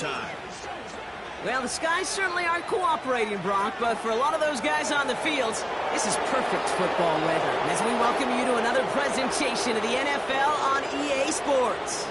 time. Well, the skies certainly aren't cooperating, Brock, but for a lot of those guys on the fields, this is perfect football weather. As we welcome you to another presentation of the NFL on EA Sports.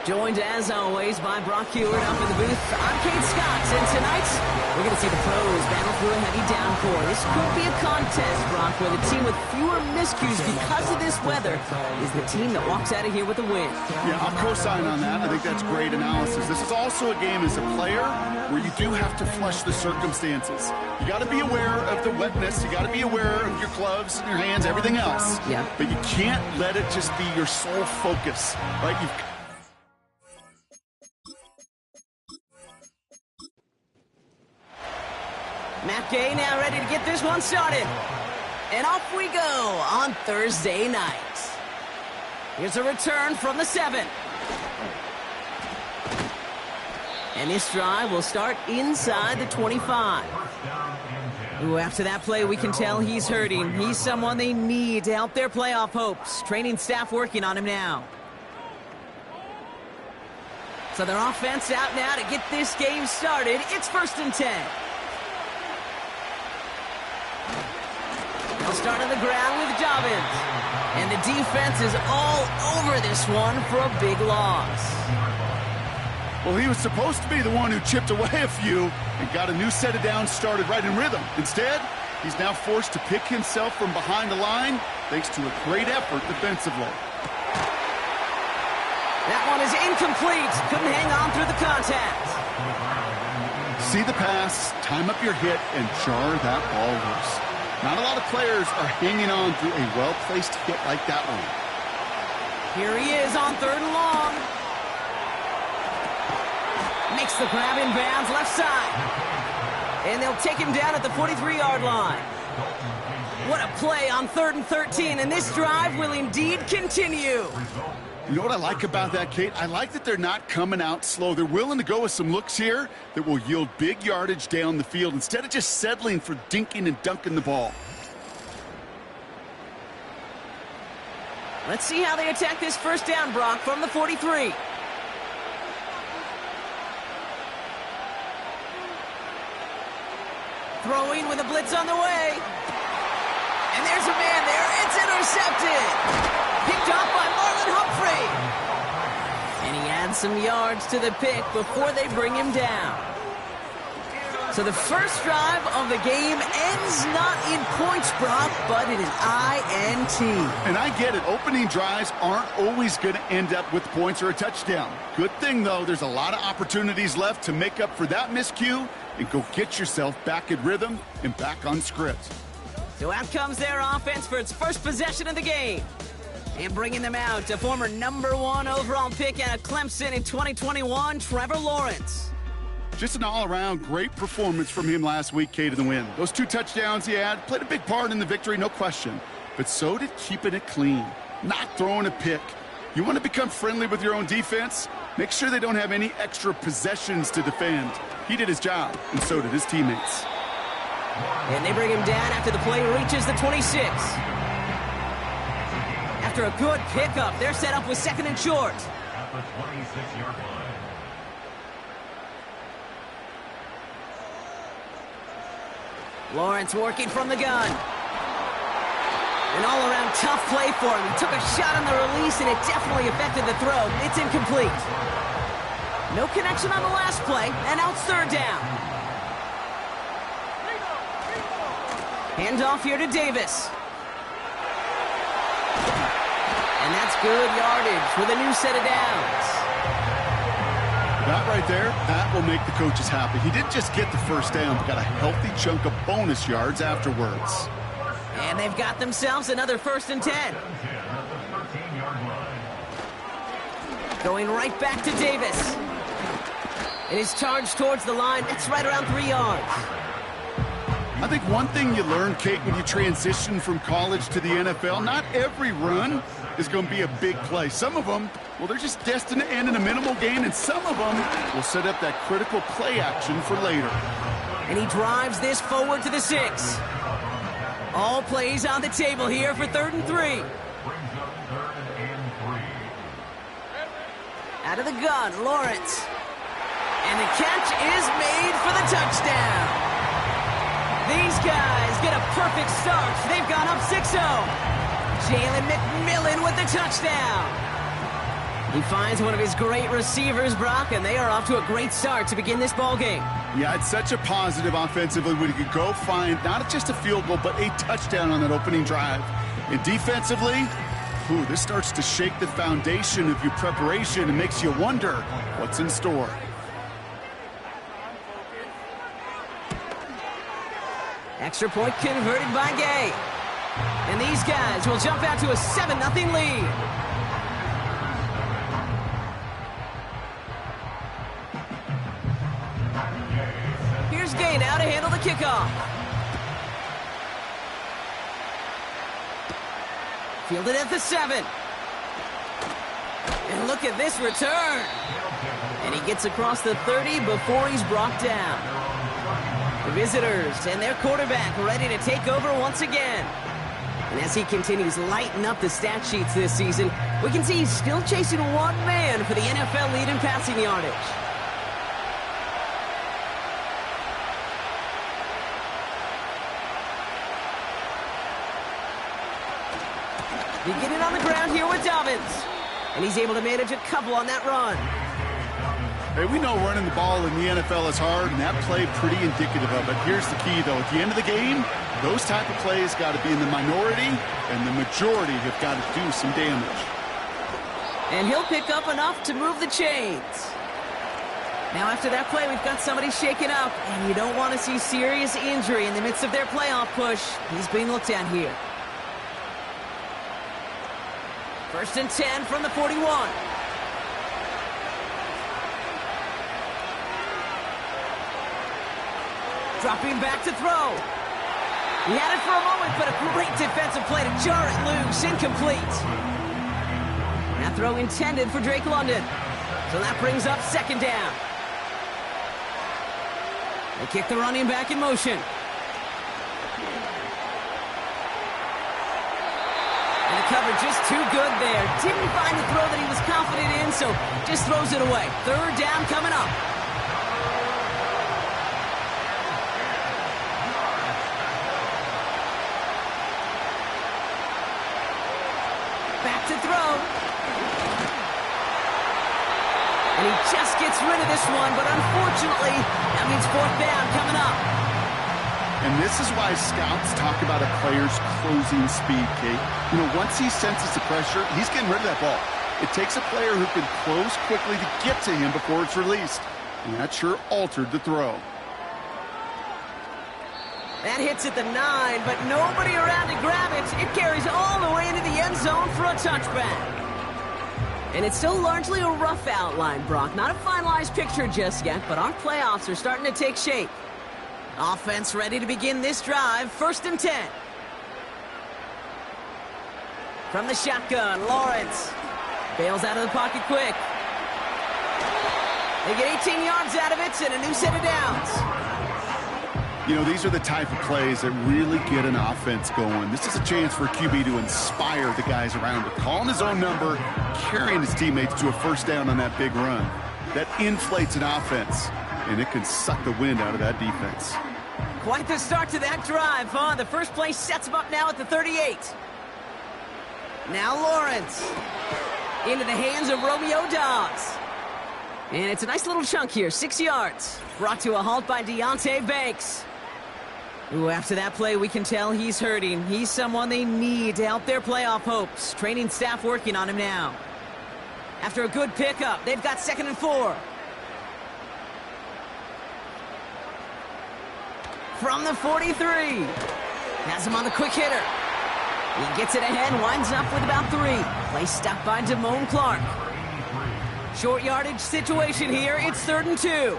Joined, as always, by Brock Huard up in the booth. I'm Kate Scott, and tonight, we're going to see the pros battle through a heavy downpour. This could be a contest, Brock, where the team with fewer miscues because of this weather is the team that walks out of here with a win. Yeah, I'll co-sign on that. I think that's great analysis. This is also a game as a player where you do have to flush the circumstances. You got to be aware of the wetness. You got to be aware of your gloves and your hands, everything else. Yeah. But you can't let it just be your sole focus, right? Matt Gay now ready to get this one started. And off we go on Thursday night. Here's a return from the 7. And this drive will start inside the 25. Ooh, after that play, we can tell he's hurting. He's someone they need to help their playoff hopes. Training staff working on him now. So their offense out now to get this game started. It's 1st and 10. They'll start on the ground with Dobbins. And the defense is all over this one for a big loss. Well, he was supposed to be the one who chipped away a few and got a new set of downs started right in rhythm. Instead, he's now forced to pick himself from behind the line thanks to a great effort defensively. That one is incomplete. Couldn't hang on through the contact. See the pass, time up your hit, and jar that ball loose. Not a lot of players are hanging on through a well-placed hit like that one. Here he is on 3rd and long. Makes the grab in bounds left side. And they'll take him down at the 43-yard line. What a play on 3rd and 13, and this drive will indeed continue. You know what I like about that, Kate? I like that they're not coming out slow. They're willing to go with some looks here that will yield big yardage down the field instead of just settling for dinking and dunking the ball. Let's see how they attack this 1st down, Brock, from the 43. Throwing with a blitz on the way. And there's a man there. It's intercepted. Picked off by Marlon Humphrey. And he adds some yards to the pick before they bring him down. So the first drive of the game ends not in points, Brock, but in an INT. And I get it. Opening drives aren't always going to end up with points or a touchdown. Good thing, though, there's a lot of opportunities left to make up for that miscue and go get yourself back in rhythm and back on script. So out comes their offense for its first possession of the game. And bringing them out, a former #1 overall pick out of Clemson in 2021, Trevor Lawrence. Just an all-around great performance from him last week, Kate, in the win. Those 2 touchdowns he had played a big part in the victory, no question. But so did keeping it clean, not throwing a pick. You want to become friendly with your own defense? Make sure they don't have any extra possessions to defend. He did his job, and so did his teammates. And they bring him down after the play reaches the 26. After a good pickup, they're set up with 2nd and short. At the 26-yard line. Lawrence working from the gun. An all-around tough play for him. He took a shot on the release, and it definitely affected the throw. It's incomplete. No connection on the last play, and now it's 3rd down. Handoff here to Davis. And that's good yardage with a new set of downs. That right there, that will make the coaches happy. He didn't just get the 1st down, but got a healthy chunk of bonus yards afterwards. And they've got themselves another 1st and 10. Going right back to Davis. It is charged towards the line. It's right around 3 yards. I think one thing you learn, Kate, when you transition from college to the NFL, not every run is going to be a big play. Some of them, well, they're just destined to end in a minimal gain, and some of them will set up that critical play action for later. And he drives this forward to the 6. All plays on the table here for 3rd and 3. Out of the gun, Lawrence. And the catch is made for the touchdown. These guys get a perfect start. They've gone up 6-0. Jalen McMillan with the touchdown. He finds one of his great receivers, Brock, and they are off to a great start to begin this ball game. Yeah, it's such a positive offensively when you could go find not just a field goal, but a touchdown on that opening drive. And defensively, this starts to shake the foundation of your preparation and makes you wonder what's in store. Extra point converted by Gay. And these guys will jump out to a 7-0 lead. Here's Gay now to handle the kickoff. Fielded at the 7. And look at this return. And he gets across the 30 before he's brought down. The visitors and their quarterback ready to take over once again. And as he continues lighting up the stat sheets this season, we can see he's still chasing one man for the NFL lead in passing yardage. Beginning on the ground here with Dobbins. And he's able to manage a couple on that run. Hey, we know running the ball in the NFL is hard, and that play pretty indicative of it. Here's the key, though. At the end of the game, those type of plays got to be in the minority, and the majority have got to do some damage. And he'll pick up enough to move the chains. Now, after that play, we've got somebody shaken up, and you don't want to see serious injury in the midst of their playoff push. He's being looked at here. 1st and 10 from the 41. Dropping back to throw. He had it for a moment, but a great defensive play to jar it loose. Incomplete. That throw intended for Drake London. So that brings up 2nd down. They kick the running back in motion. And the cover just too good there. Didn't find the throw that he was confident in, so just throws it away. 3rd down coming up. Back to throw. And he just gets rid of this one, but unfortunately, that means 4th down coming up. And this is why scouts talk about a player's closing speed, Kate. You know, once he senses the pressure, he's getting rid of that ball. It takes a player who can close quickly to get to him before it's released. And that sure altered the throw. That hits at the 9, but nobody around to grab it. It carries all the way into the end zone for a touchback. And it's still largely a rough outline, Brock. Not a finalized picture just yet, but our playoffs are starting to take shape. Offense ready to begin this drive. 1st and 10. From the shotgun, Lawrence bails out of the pocket quick. They get 18 yards out of it and a new set of downs. You know, these are the type of plays that really get an offense going. This is a chance for a QB to inspire the guys around him. Calling his own number, carrying his teammates to a 1st down on that big run. That inflates an offense, and it can suck the wind out of that defense. Quite the start to that drive, huh? The first play sets him up now at the 38. Now Lawrence into the hands of Romeo Dobbs. And it's a nice little chunk here, 6 yards. Brought to a halt by Deonte Banks. Ooh, after that play, we can tell he's hurting. He's someone they need to help their playoff hopes. Training staff working on him now. After a good pickup, they've got 2nd and 4. From the 43. Has him on the quick hitter. He gets it ahead, winds up with about 3. Play stopped by Damone Clark. Short yardage situation here. It's 3rd and 2.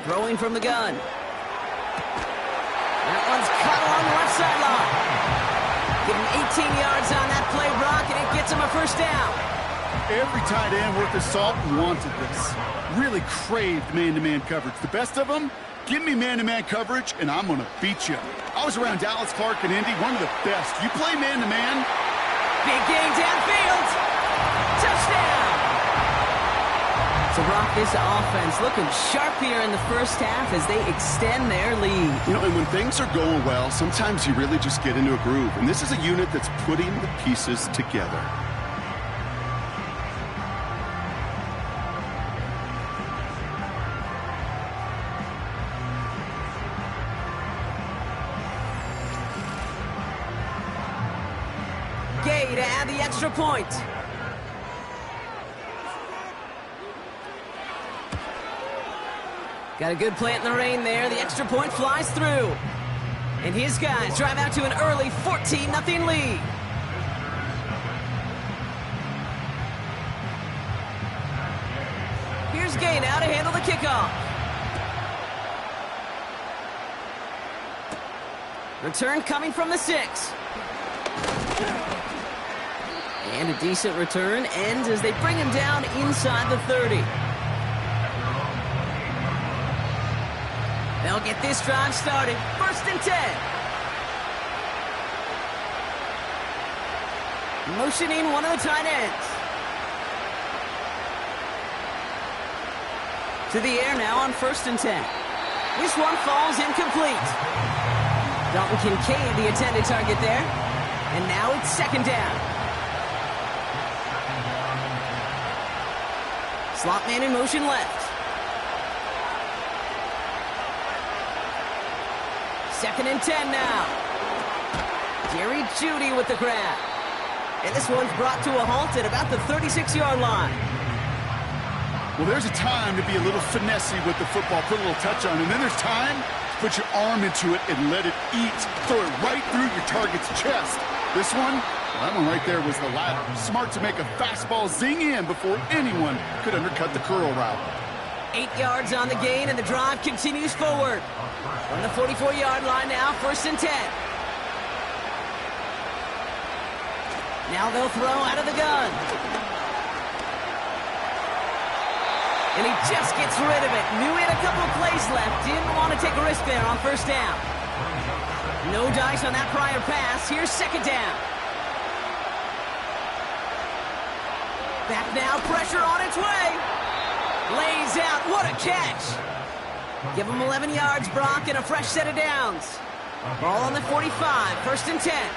Throwing from the gun. That one's caught along the left sideline. Give him 18 yards on that play, Brock, and it gets him a 1st down. Every tight end worth his salt wanted this. Really craved man-to-man coverage. The best of them Give me man-to-man coverage, and I'm going to beat you. I was around Dallas Clark and Indy, one of the best. You play man-to-man. Big gain downfield. Touchdown. So, Brock, this offense looking sharp here in the first half as they extend their lead. You know, and when things are going well, sometimes you really just get into a groove. And this is a unit that's putting the pieces together. Gay to add the extra point. Got a good plant in the rain there. The extra point flies through. And his guys drive out to an early 14-0 lead. Here's Gay now to handle the kickoff. Return coming from the 6. And a decent return ends as they bring him down inside the 30. They'll get this drive started. 1st and 10. Motioning one of the tight ends. To the air now on 1st and 10. This one falls incomplete. Dalton Kincaid, the intended target there. And now it's 2nd down. Slot man in motion left. 2nd and 10 now. Jerry Jeudy with the grab. And this one's brought to a halt at about the 36-yard line. Well, there's a time to be a little finessey with the football, put a little touch on, and then there's time to put your arm into it and let it eat. Throw it right through your target's chest. This one, well, that one right there was the latter. Smart to make a fastball zing in before anyone could undercut the curl route. 8 yards on the gain, and the drive continues forward. On the 44-yard line now, 1st and 10. Now they'll throw out of the gun. And he just gets rid of it. Knew he had a couple of plays left. Didn't want to take a risk there on 1st down. No dice on that prior pass. Here's 2nd down. Back now, pressure on its way. Lays out, what a catch. Give him 11 yards, Brock, and a fresh set of downs. Ball on the 45, 1st and 10.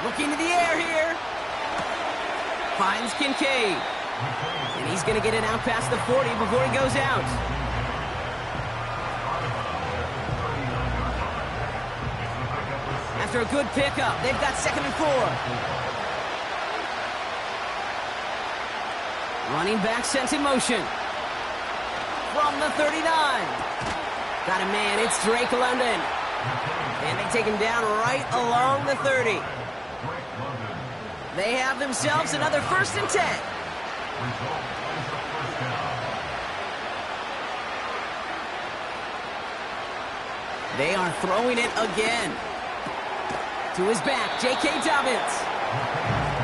Looking to the air here. Finds Kincaid. And he's going to get it out past the 40 before he goes out. After a good pickup, they've got 2nd and 4. Running back sent in motion. From the 39. Got a man, it's Drake London. And they take him down right along the 30. They have themselves another 1st and 10. They are throwing it again. To his back, J.K. Dobbins.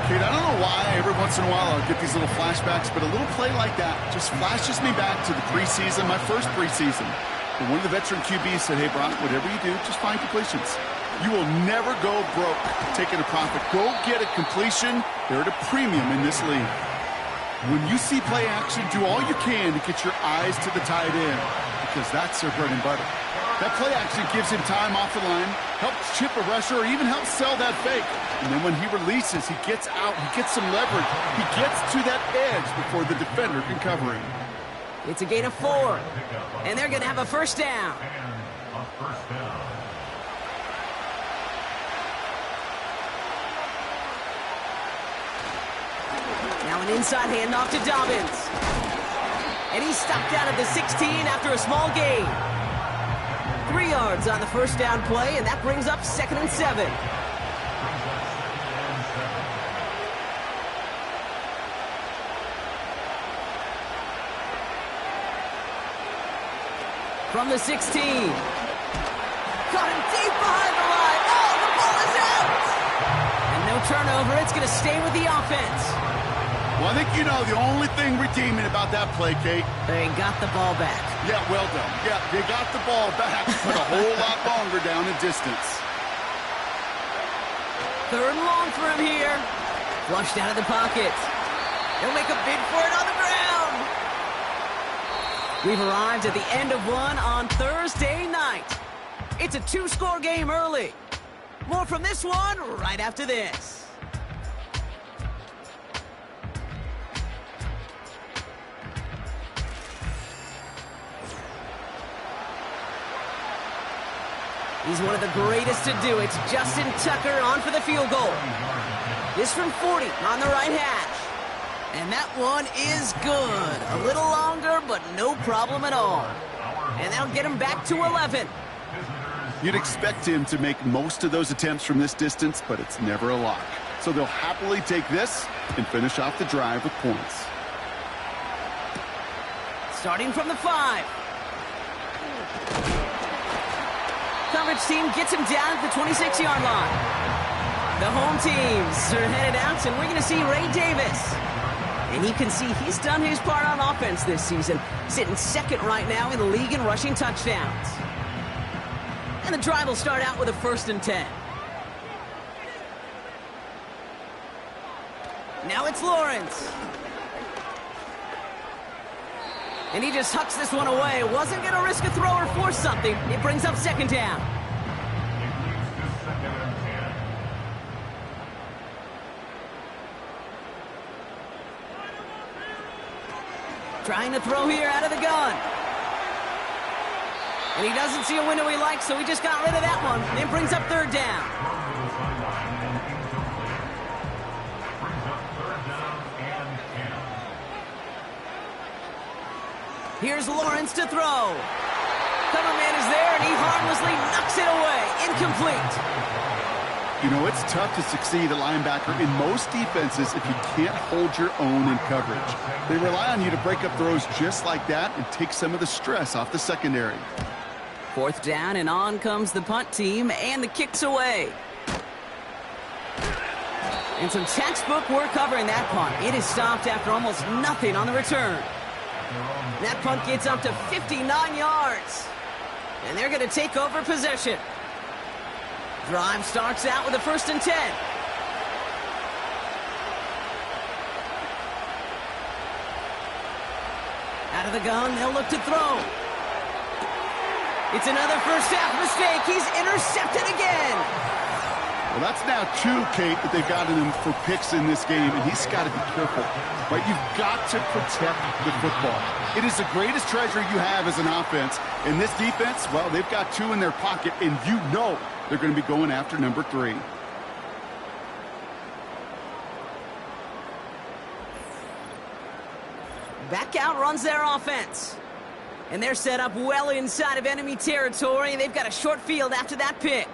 Kate, I don't know why every once in a while I'll get these little flashbacks, but a little play like that just flashes me back to the preseason, my first preseason. And one of the veteran QBs said, hey, Brock, whatever you do, just find completions. You will never go broke taking a profit. Go get a completion. They're at a premium in this league. When you see play action, do all you can to get your eyes to the tight end, because that's their bread and butter. That play action gives him time off the line, helps chip a rusher, or even helps sell that fake. And then when he releases, he gets out, he gets some leverage. He gets to that edge before the defender can cover him. It's a gain of 4. And they're going to have a 1st down. Now an inside handoff to Dobbins. And he's stopped out at the 16 after a small gain. 3 yards on the 1st down play, and that brings up 2nd and 7. From the 16. Caught him deep behind the line. Oh, the ball is out! And no turnover. It's going to stay with the offense. Well, Well, I think you know the only thing redeeming about that play, Kate. They got the ball back. Yeah, well done. Yeah, they got the ball back, but a whole lot longer down in distance. Third and long for him here. Flushed out of the pocket. He'll make a bid for it on the ground. We've arrived at the end of one on Thursday night. It's a two-score game early. More from this one right after this. He's one of the greatest to do it. Justin Tucker on for the field goal. This from 40 on the right hash. And that one is good. A little longer, but no problem at all. And that'll get him back to 11. You'd expect him to make most of those attempts from this distance, but it's never a lock. So they'll happily take this and finish off the drive with points. Starting from the 5. Coverage team gets him down at the 26-yard line. The home teams are headed out, and we're going to see Ray Davis. And you can see he's done his part on offense this season, sitting second right now in the league in rushing touchdowns. And the drive will start out with a 1st and 10. Now it's Lawrence. And he just hucks this one away. Wasn't going to risk a throw or force something. It brings up 2nd down. Trying to throw here out of the gun. And he doesn't see a window he likes, so he just got rid of that one. And it brings up 3rd down. Here's Lawrence to throw. Cover man is there, and he harmlessly knocks it away. Incomplete. You know, it's tough to succeed at linebacker in most defenses if you can't hold your own in coverage. They rely on you to break up throws just like that and take some of the stress off the secondary. 4th down, and on comes the punt team, and the kick's away. And some textbook work covering that punt. It is stopped after almost nothing on the return. That punt gets up to 59 yards. And they're going to take over possession. Drive starts out with a 1st and 10. Out of the gun, they'll look to throw. It's another first half mistake. He's intercepted again. Well, that's now 2, Kate, that they've gotten him for picks in this game, and he's got to be careful. Right? You've got to protect the football. It is the greatest treasure you have as an offense. And this defense, well, they've got 2 in their pocket, and you know they're going to be going after number 3. Back out runs their offense. And they're set up well inside of enemy territory. They've got a short field after that pick.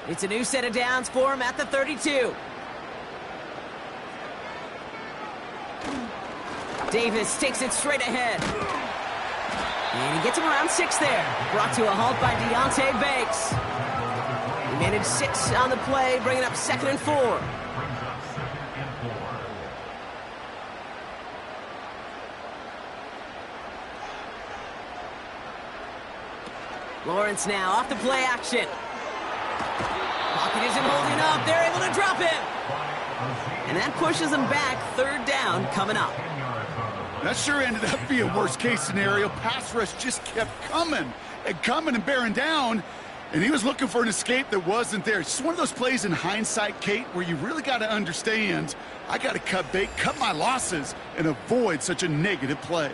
It's a new set of downs for him at the 32. Davis takes it straight ahead. And he gets him around 6 there. Brought to a halt by Deonte Banks. He managed 6 on the play, bringing up 2nd and 4. Lawrence now off the play action. Pocket isn't holding up. They're able to drop him. And that pushes them back. 3rd down coming up. That sure ended up being a worst-case scenario. Pass rush just kept coming and bearing down. And he was looking for an escape that wasn't there. It's just one of those plays in hindsight, Kate, where you really got to understand, I got to cut bait, cut my losses, and avoid such a negative play.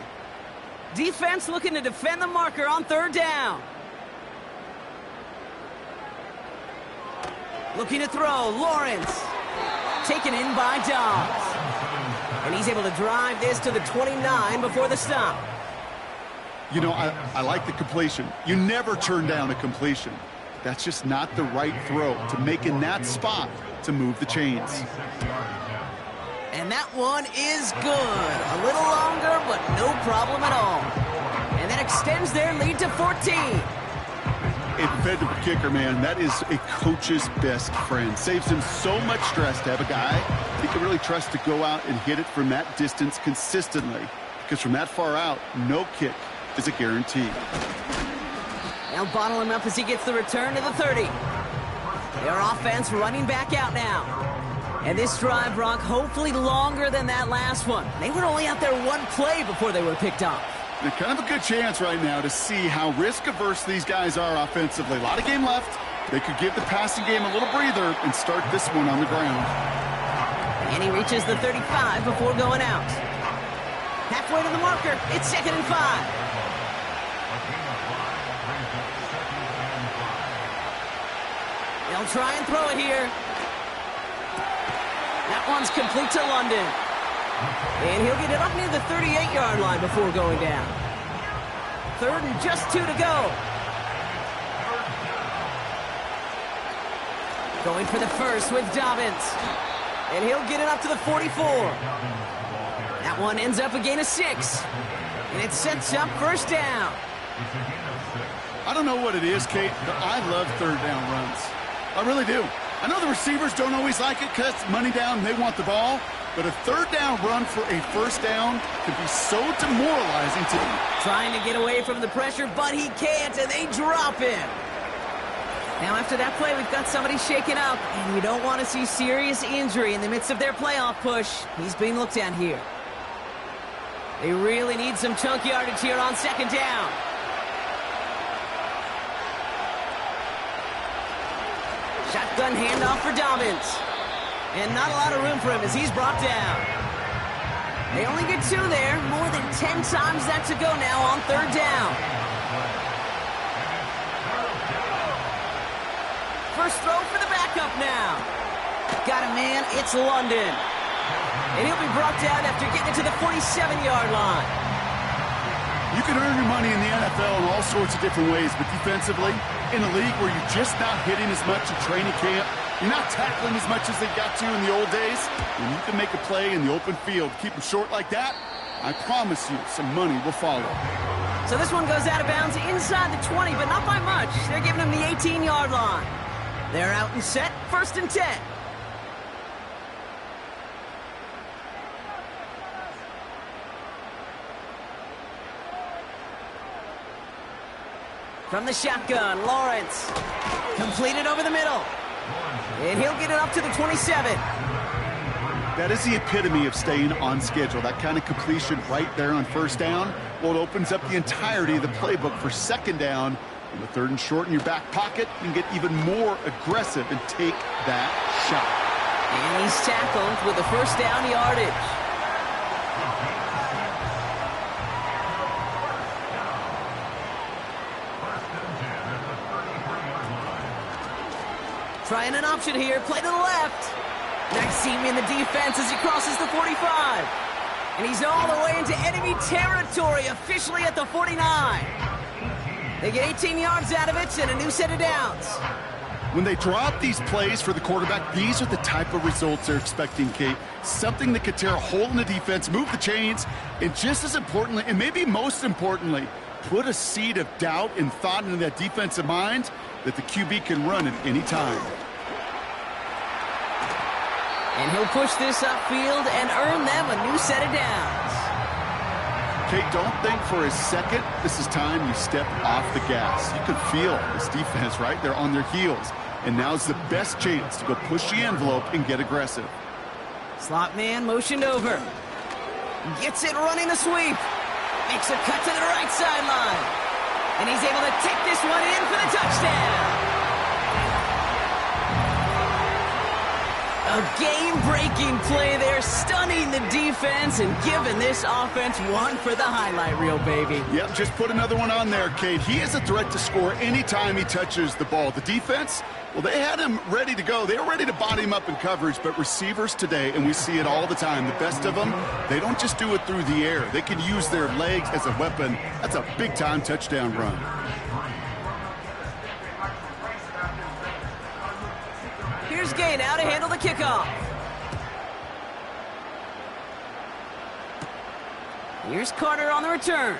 Defense looking to defend the marker on 3rd down. Looking to throw, Lawrence. Taken in by Dobbs. And he's able to drive this to the 29 before the stop. You know, I like the completion. You never turn down a completion. That's just not the right throw to make in that spot to move the chains. And that one is good. A little longer, but no problem at all. And that extends their lead to 14. A dependable kicker, man, that is a coach's best friend. Saves him so much stress to have a guy he can really trust to go out and hit it from that distance consistently. Because from that far out, no kick is a guarantee. They'll bottle him up as he gets the return to the 30. Their offense running back out now. And this drive, Brock, hopefully longer than that last one. They were only out there 1 play before they were picked off. They're kind of a good chance right now to see how risk-averse these guys are offensively. A lot of game left. They could give the passing game a little breather and start this one on the ground. And he reaches the 35 before going out. Halfway to the marker. It's 2nd and 5. They'll try and throw it here. That one's complete to London. And he'll get it up near the 38-yard line before going down. 3rd and just 2 to go. Going for the first with Dobbins. And he'll get it up to the 44. That one ends up a gain of 6. And it sets up 1st down. I don't know what it is, Kate, but I love 3rd down runs. I really do. I know the receivers don't always like it because money down, they want the ball. But a 3rd down run for a 1st down can be so demoralizing to them. Trying to get away from the pressure, but he can't, and they drop him. Now, after that play, we've got somebody shaken up, and you don't want to see serious injury in the midst of their playoff push. He's being looked at here. They really need some chunk yardage here on 2nd down. Shotgun handoff for Dobbins. And not a lot of room for him as he's brought down. They only get 2 there. More than 10 times that to go now on 3rd down. First throw for the backup now. Got a man. It's London. And he'll be brought down after getting it to the 47-yard line. You can earn your money in the NFL in all sorts of different ways, but defensively, in a league where you're just not hitting as much in training camp, you're not tackling as much as they got to in the old days, when you can make a play in the open field, keep them short like that, I promise you some money will follow. So this one goes out of bounds inside the 20, but not by much. They're giving him the 18-yard line. They're out and set, 1st and 10. From the shotgun, Lawrence. Completed over the middle. And he'll get it up to the 27. That is the epitome of staying on schedule. That kind of completion right there on 1st down. Well, it opens up the entirety of the playbook for 2nd down. On the 3rd and short in your back pocket, you can get even more aggressive and take that shot. And he's tackled with the 1st down yardage. Trying an option here, play to the left. Nice seam in the defense as he crosses the 45. And he's all the way into enemy territory, officially at the 49. They get 18 yards out of it and a new set of downs. When they draw up these plays for the quarterback, these are the type of results they're expecting, Kate. Something that could tear a hole in the defense, move the chains, and just as importantly, and maybe most importantly, put a seed of doubt and thought into that defensive mind that the QB can run at any time. And he'll push this upfield and earn them a new set of downs. Kate, don't think for a second this is time you step off the gas. You can feel this defense, right? They're on their heels. And now's the best chance to go push the envelope and get aggressive. Slot man motioned over. Gets it running the sweep. Makes a cut to the right sideline. And he's able to take this one in for the touchdown. A game-breaking play there, stunning the defense and giving this offense one for the highlight reel, baby. Yep, just put another one on there, Kate. He is a threat to score anytime he touches the ball. The defense, well, they had him ready to go. They were ready to body him up in coverage, but receivers today, and we see it all the time, the best of them, they don't just do it through the air. They can use their legs as a weapon. That's a big-time touchdown run. Here's Gay now to handle the kickoff. Here's Carter on the return.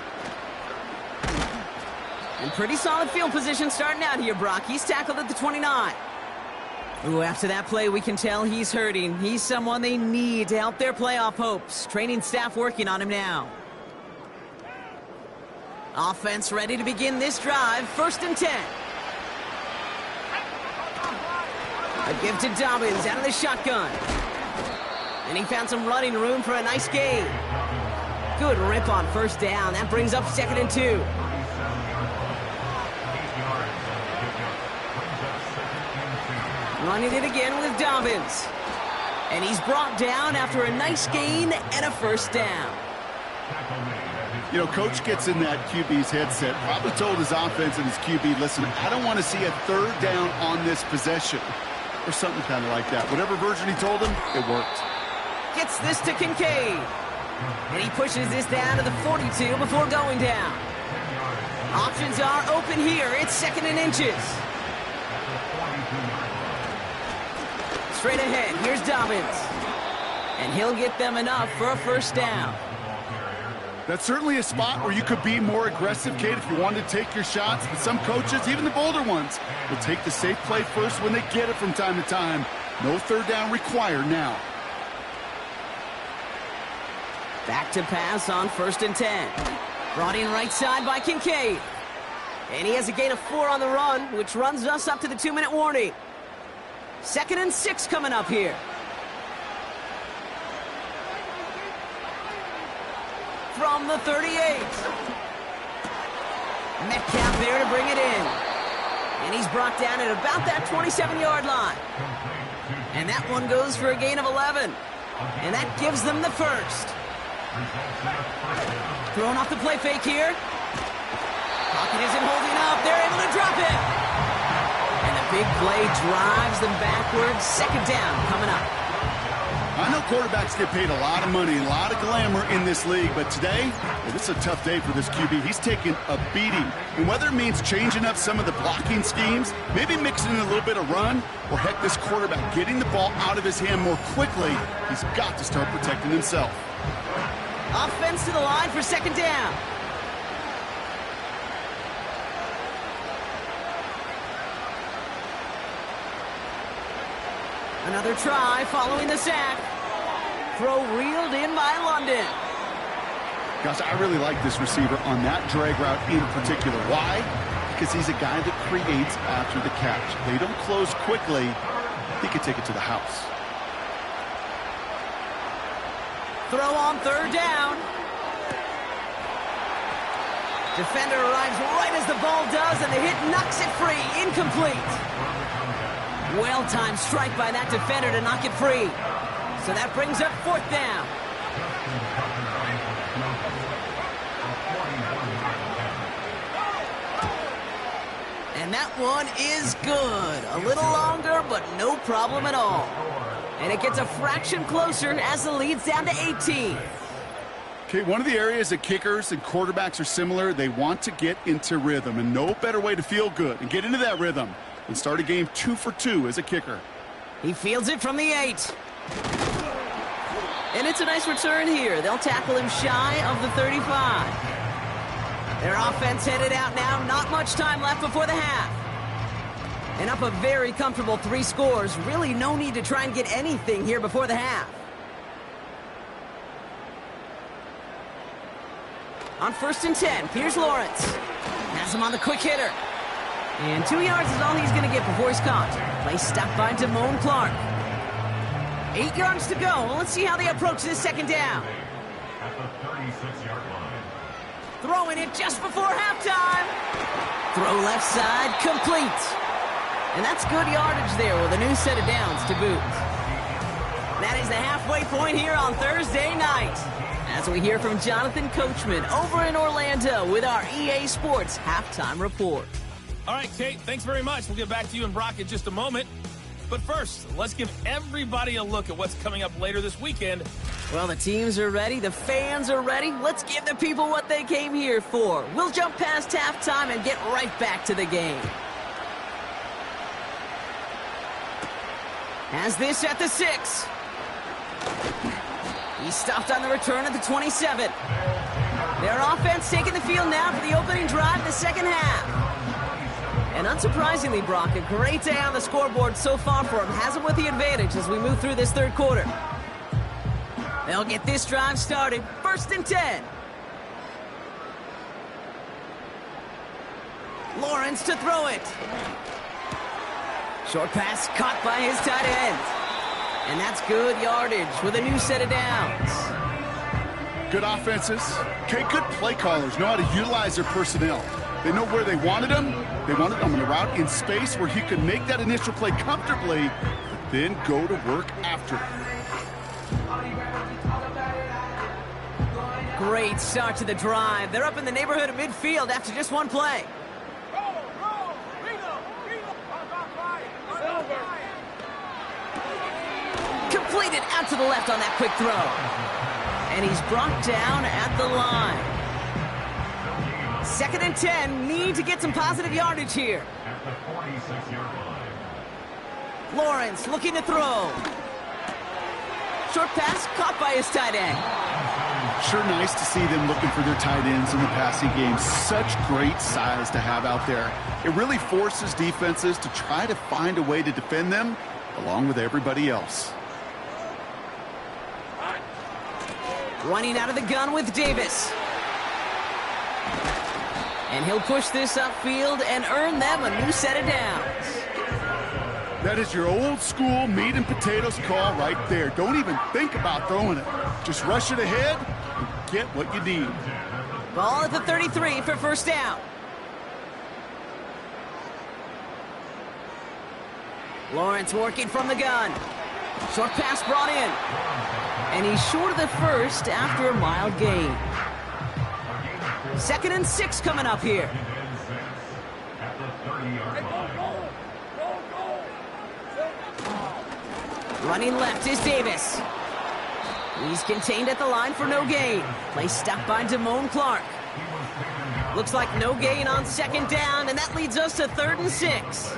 And pretty solid field position starting out here, Brock. He's tackled at the 29. Ooh, after that play, we can tell he's hurting. He's someone they need to help their playoff hopes. Training staff working on him now. Offense ready to begin this drive. 1st and 10. A give to Dobbins out of the shotgun. And he found some running room for a nice gain. Good rip on 1st down. That brings up 2nd and 2. Running it again with Dobbins. And he's brought down after a nice gain and a 1st down. You know, Coach gets in that QB's headset, probably told his offense and his QB, listen, I don't want to see a 3rd down on this possession. Or something kind of like that. Whatever version he told him, it worked. Gets this to Kincaid. And he pushes this down to the 42 before going down. Options are open here. It's 2nd and inches. Straight ahead, here's Dobbins. And he'll get them enough for a 1st down. That's certainly a spot where you could be more aggressive, Kate, if you wanted to take your shots. But some coaches, even the bolder ones, will take the safe play first when they get it from time to time. No 3rd down required now. Back to pass on 1st and 10. Brought in right side by Kincaid. And he has a gain of 4 on the run, which runs us up to the 2-minute warning. 2nd and 6 coming up here. From the 38. Metcalf there to bring it in. And he's brought down at about that 27-yard line. And that one goes for a gain of 11. And that gives them the 1st. Throwing off the play fake here. Pocket isn't holding up. They're able to drop it. And the big play drives them backwards. 2nd down coming up. I know quarterbacks get paid a lot of money, a lot of glamour in this league, but today, well, this is a tough day for this QB. He's taking a beating. And whether it means changing up some of the blocking schemes, maybe mixing in a little bit of run, or heck, this quarterback getting the ball out of his hand more quickly, he's got to start protecting himself. Offense to the line for 2nd down. Another try following the sack. Throw reeled in by London. Gosh, I really like this receiver on that drag route in particular. Why? Because he's a guy that creates after the catch. They don't close quickly. He could take it to the house. Throw on 3rd down. Defender arrives right as the ball does, and the hit knocks it free. Incomplete. Well-timed strike by that defender to knock it free. So that brings up 4th down. And that one is good. A little longer, but no problem at all. And it gets a fraction closer as the lead's down to 18. Okay, one of the areas that kickers and quarterbacks are similar, they want to get into rhythm, and no better way to feel good and get into that rhythm and start a game 2 for 2 as a kicker. He fields it from the 8. And it's a nice return here. They'll tackle him shy of the 35. Their offense headed out now. Not much time left before the half. And up a very comfortable 3 scores. Really no need to try and get anything here before the half. On 1st and 10, Pierce Lawrence has him on the quick hitter. And 2 yards is all he's going to get before he's caught. Play stopped by Damone Clark. 8 yards to go. Well, let's see how they approach this second down. At the 36-yard line. Throwing it just before halftime. Throw left side, complete. And that's good yardage there with a new set of downs to boot. That is the halfway point here on Thursday night, as we hear from Jonathan Coachman over in Orlando with our EA Sports Halftime Report. All right, Kate, thanks very much. We'll get back to you and Brock in just a moment. But first, let's give everybody a look at what's coming up later this weekend. Well, the teams are ready. The fans are ready. Let's give the people what they came here for. We'll jump past halftime and get right back to the game. Has this at the 6. He's stopped on the return at the 27. Their offense taking the field now for the opening drive of the second half. And unsurprisingly, Brock, a great day on the scoreboard so far for him. Has him with the advantage as we move through this third quarter. They'll get this drive started. 1st and 10. Lawrence to throw it. Short pass caught by his tight end. And that's good yardage with a new set of downs. Good offenses. Okay, good play callers know how to utilize their personnel. They know where they wanted him. They wanted him in a route in space where he could make that initial play comfortably, but then go to work after it. Great start to the drive. They're up in the neighborhood of midfield after just one play. Completed out to the left on that quick throw. And he's brought down at the line. 2nd and 10, need to get some positive yardage here. At the 46-yard line. Lawrence looking to throw. Short pass caught by his tight end. Sure nice to see them looking for their tight ends in the passing game. Such great size to have out there. It really forces defenses to try to find a way to defend them along with everybody else. Running out of the gun with Davis. And he'll push this upfield and earn them a new set of downs. That is your old school meat and potatoes call right there. Don't even think about throwing it. Just rush it ahead and get what you need. Ball at the 33 for 1st down. Lawrence working from the gun. Short pass brought in. And he's short of the 1st after a mild gain. 2nd and 6 coming up here. At the 30-yard line. Running left is Davis. He's contained at the line for no gain. Play stopped by Damone Clark. Looks like no gain on 2nd down, and that leads us to 3rd and 6. It's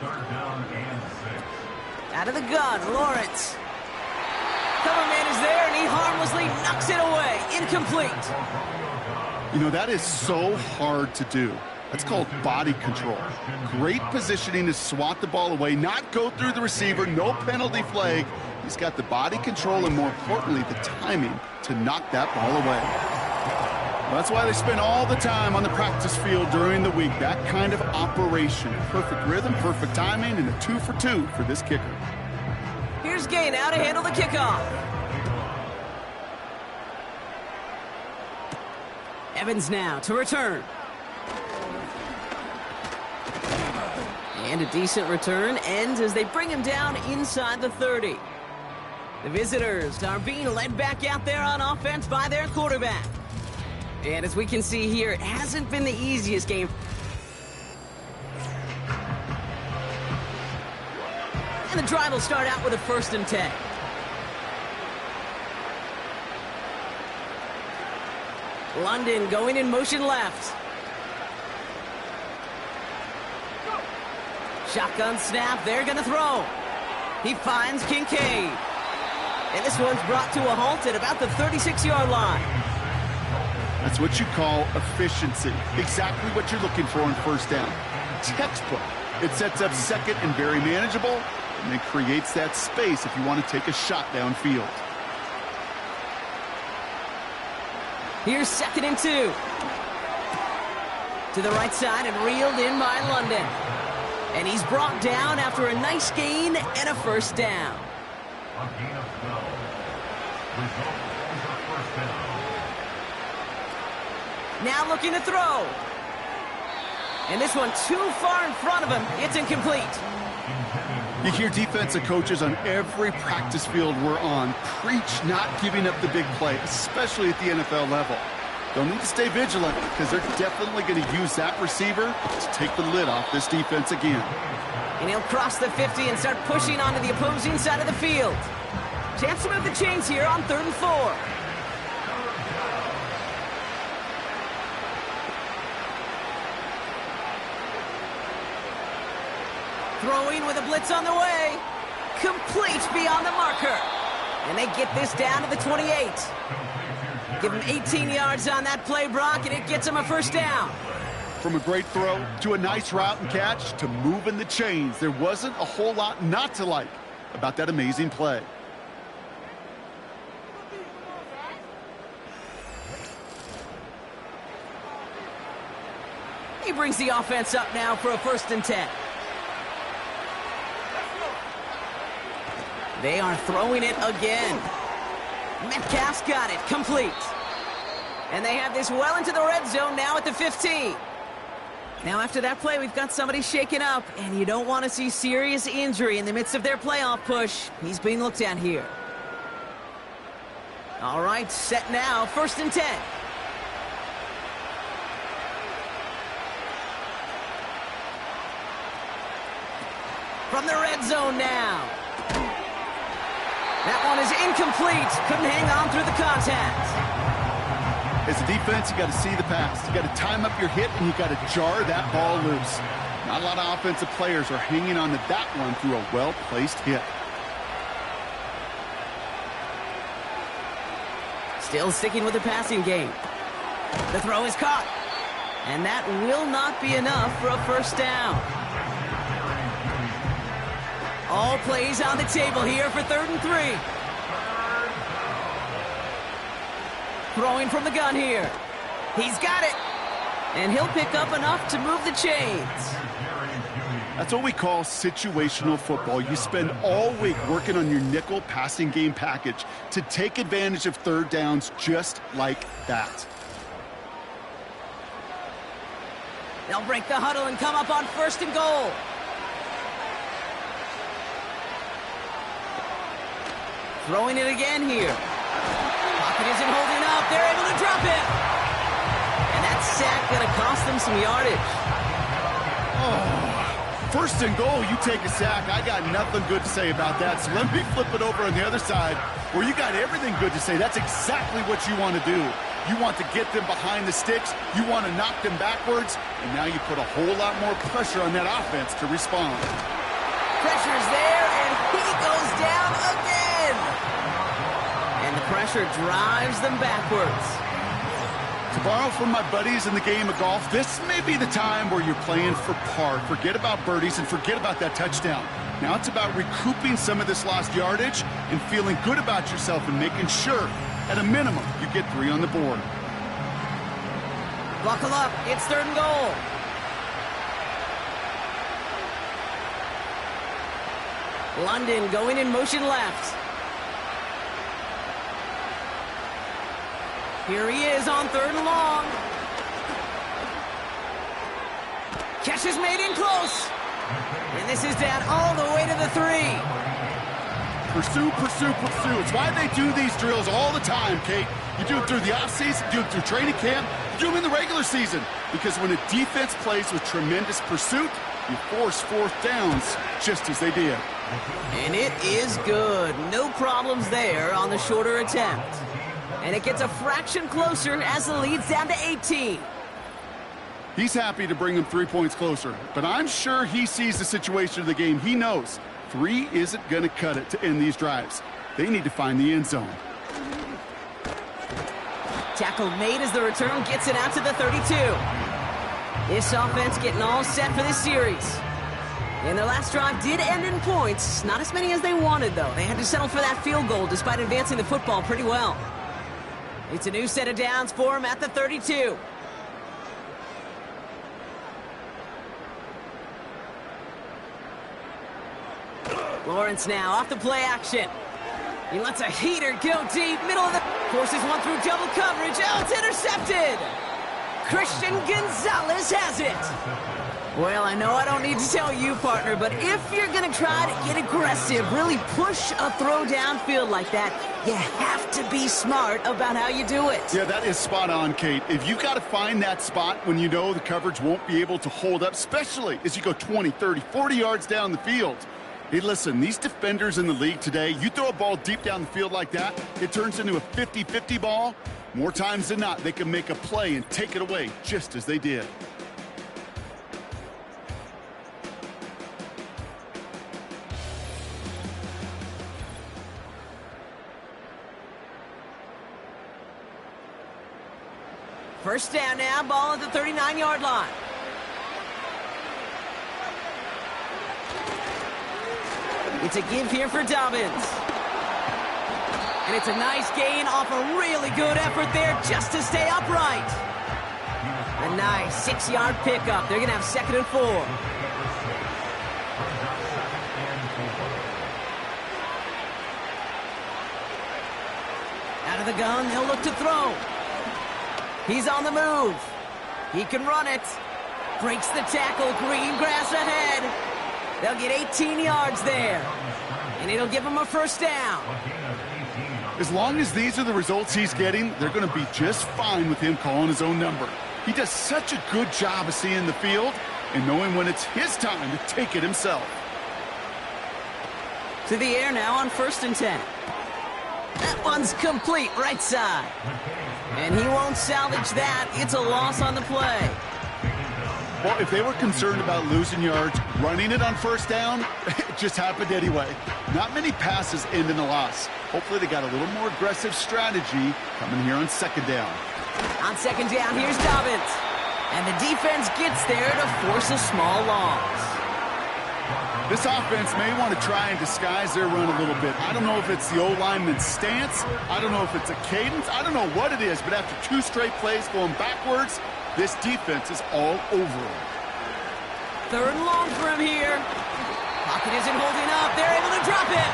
3rd down and 6. Out of the gun, Lawrence. Cover man is there, and he harmlessly knocks it away. Incomplete. You know, that is so hard to do. That's called body control. Great positioning to swat the ball away, not go through the receiver, no penalty flag. He's got the body control and, more importantly, the timing to knock that ball away. Well, that's why they spend all the time on the practice field during the week. That kind of operation. Perfect rhythm, perfect timing, and a 2 for 2 for this kicker. Here's Gay now to handle the kickoff. Evans now to return. And a decent return ends as they bring him down inside the 30. The visitors are being led back out there on offense by their quarterback. And as we can see here, it hasn't been the easiest game. And the drive will start out with a 1st and 10. London going in motion left. Shotgun snap, they're going to throw. He finds Kincaid. And this one's brought to a halt at about the 36-yard line. That's what you call efficiency. Exactly what you're looking for on first down. Textbook. It sets up second and very manageable, and it creates that space if you want to take a shot downfield. Here's 2nd and 2. To the right side and reeled in by London. And he's brought down after a nice gain and a first down. A gain of 12. Result is a first down. Now looking to throw. And this one too far in front of him. It's incomplete. You hear defensive coaches on every practice field we're on preach not giving up the big play, especially at the NFL level. They'll need to stay vigilant because they're definitely going to use that receiver to take the lid off this defense again. And he'll cross the 50 and start pushing onto the opposing side of the field. Chance to move the chains here on 3rd and 4. Throwing with a blitz on the way. Complete beyond the marker. And they get this down to the 28. Give him 18 yards on that play, Brock, and it gets him a first down. From a great throw to a nice route and catch to moving the chains, there wasn't a whole lot not to like about that amazing play. He brings the offense up now for a 1st and 10. They are throwing it again. Metcalf's got it, complete. And they have this well into the red zone now at the 15. Now after that play, we've got somebody shaken up, and you don't want to see serious injury in the midst of their playoff push. He's being looked at here. All right, set now, 1st and 10. From the red zone now. That one is incomplete. Couldn't hang on through the contact. As a defense, you got to see the pass. You got to time up your hit, and you got to jar that ball loose. Not a lot of offensive players are hanging on to that one through a well-placed hit. Still sticking with the passing game. The throw is caught. And that will not be enough for a first down. All plays on the table here for 3rd and 3. Throwing from the gun here. He's got it. And he'll pick up enough to move the chains. That's what we call situational football. You spend all week working on your nickel passing game package to take advantage of 3rd downs just like that. They'll break the huddle and come up on 1st and goal. Throwing it again here. Pocket isn't holding up. They're able to drop it. And that sack going to cost them some yardage. Oh, 1st and goal, you take a sack. I got nothing good to say about that. So let me flip it over on the other side where you got everything good to say. That's exactly what you want to do. You want to get them behind the sticks. You want to knock them backwards. And now you put a whole lot more pressure on that offense to respond. Pressure's there, and he goes down again. And the pressure drives them backwards. To borrow from my buddies in the game of golf, this may be the time where you're playing for par. Forget about birdies and forget about that touchdown. Now it's about recouping some of this lost yardage and feeling good about yourself and making sure, at a minimum, you get 3 on the board. Buckle up. It's 3rd and goal. London going in motion left. Here he is on 3rd and long. Catch is made in close. And this is down all the way to the 3. Pursue, pursue, pursue. It's why they do these drills all the time, Kate. You do it through the offseason, do it through training camp, you do them in the regular season. Because when a defense plays with tremendous pursuit, you force 4th downs just as they did. And it is good. No problems there on the shorter attempt. And it gets a fraction closer as the lead's down to 18. He's happy to bring them 3 points closer, but I'm sure he sees the situation of the game. He knows 3 isn't going to cut it to end these drives. They need to find the end zone. Tackle made as the return gets it out to the 32. This offense getting all set for this series. And their last drive did end in points. Not as many as they wanted, though. They had to settle for that field goal despite advancing the football pretty well. It's a new set of downs for them at the 32. Lawrence now off the play action. He lets a heater go deep, middle of the... Forces one through double coverage. Oh, it's intercepted! Christian Gonzalez has it. Well, I know I don't need to tell you, partner, but if you're going to try to get aggressive, really push a throw downfield like that, you have to be smart about how you do it. Yeah, that is spot on, Kate. If you've got to find that spot when you know the coverage won't be able to hold up, especially as you go 20, 30, 40 yards down the field. Hey, listen, these defenders in the league today, you throw a ball deep down the field like that, it turns into a 50-50 ball. More times than not, they can make a play and take it away, just as they did. First down now, ball at the 39-yard line. It's a give here for Dobbins. And it's a nice gain off a really good effort there just to stay upright. A nice 6-yard pickup. They're going to have 2nd and 4. Out of the gun, they'll look to throw. He's on the move. He can run it. Breaks the tackle. Green grass ahead. They'll get 18 yards there. And it'll give him a first down. As long as these are the results he's getting, they're going to be just fine with him calling his own number. He does such a good job of seeing the field and knowing when it's his time to take it himself. To the air now on 1st and 10. That one's complete, right side. And he won't salvage that. It's a loss on the play. Well, if they were concerned about losing yards, running it on 1st down, it just happened anyway. Not many passes end in a loss. Hopefully they got a little more aggressive strategy coming here on 2nd down. On 2nd down, here's Dobbins. And the defense gets there to force a small loss. This offense may want to try and disguise their run a little bit. I don't know if it's the O-lineman's stance. I don't know if it's a cadence. I don't know what it is, but after 2 straight plays going backwards, this defense is all over him. 3rd and long for him here. Pocket isn't holding up. They're able to drop it.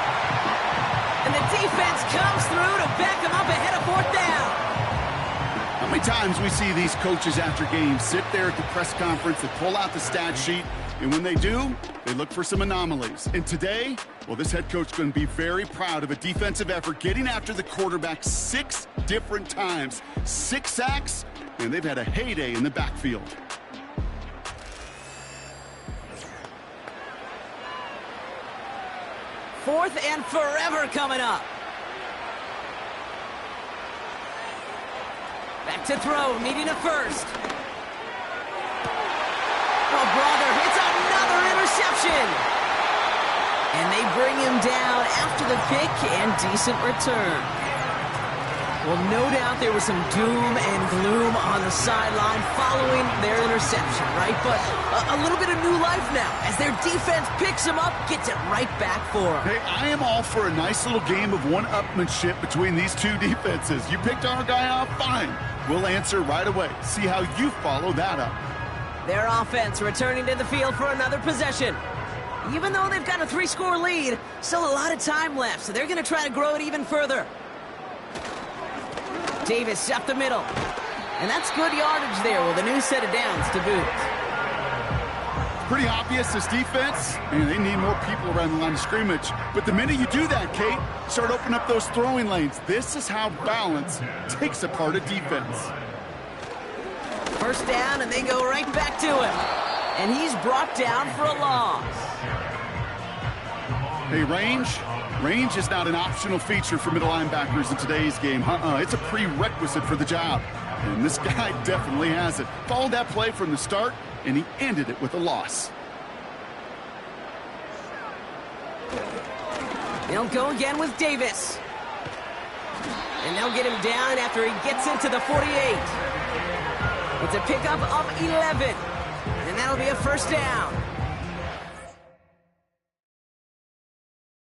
And the defense comes through to back him up ahead of 4th down. How many times we see these coaches after games sit there at the press conference, they pull out the stat sheet, and when they do, they look for some anomalies. And today, well, this head coach is going to be very proud of a defensive effort, getting after the quarterback 6 different times. 6 sacks, and they've had a heyday in the backfield. Fourth and forever coming up. Back to throw, needing a first. Oh, brother, it's another interception. And they bring him down after the pick and decent return. Well, no doubt there was some doom and gloom on the sideline following their interception, right? But a little bit of new life now as their defense picks him up, gets it right back for him. Hey, I am all for a nice little game of one-upmanship between these 2 defenses. You picked our guy off, fine. We'll answer right away. See how you follow that up. Their offense returning to the field for another possession. Even though they've got a 3-score lead, still a lot of time left, so they're going to try to grow it even further. Davis up the middle. And that's good yardage there with a new set of downs to boot. Pretty obvious, this defense, and they need more people around the line of scrimmage. But the minute you do that, Kate, start opening up those throwing lanes. This is how balance takes apart a defense. First down, and they go right back to him. And he's brought down for a loss. Hey, range is not an optional feature for middle linebackers in today's game. It's a prerequisite for the job. And this guy definitely has it. Followed that play from the start, and he ended it with a loss. They'll go again with Davis. And they'll get him down after he gets into the 48. It's a pickup of 11. And that'll be a first down.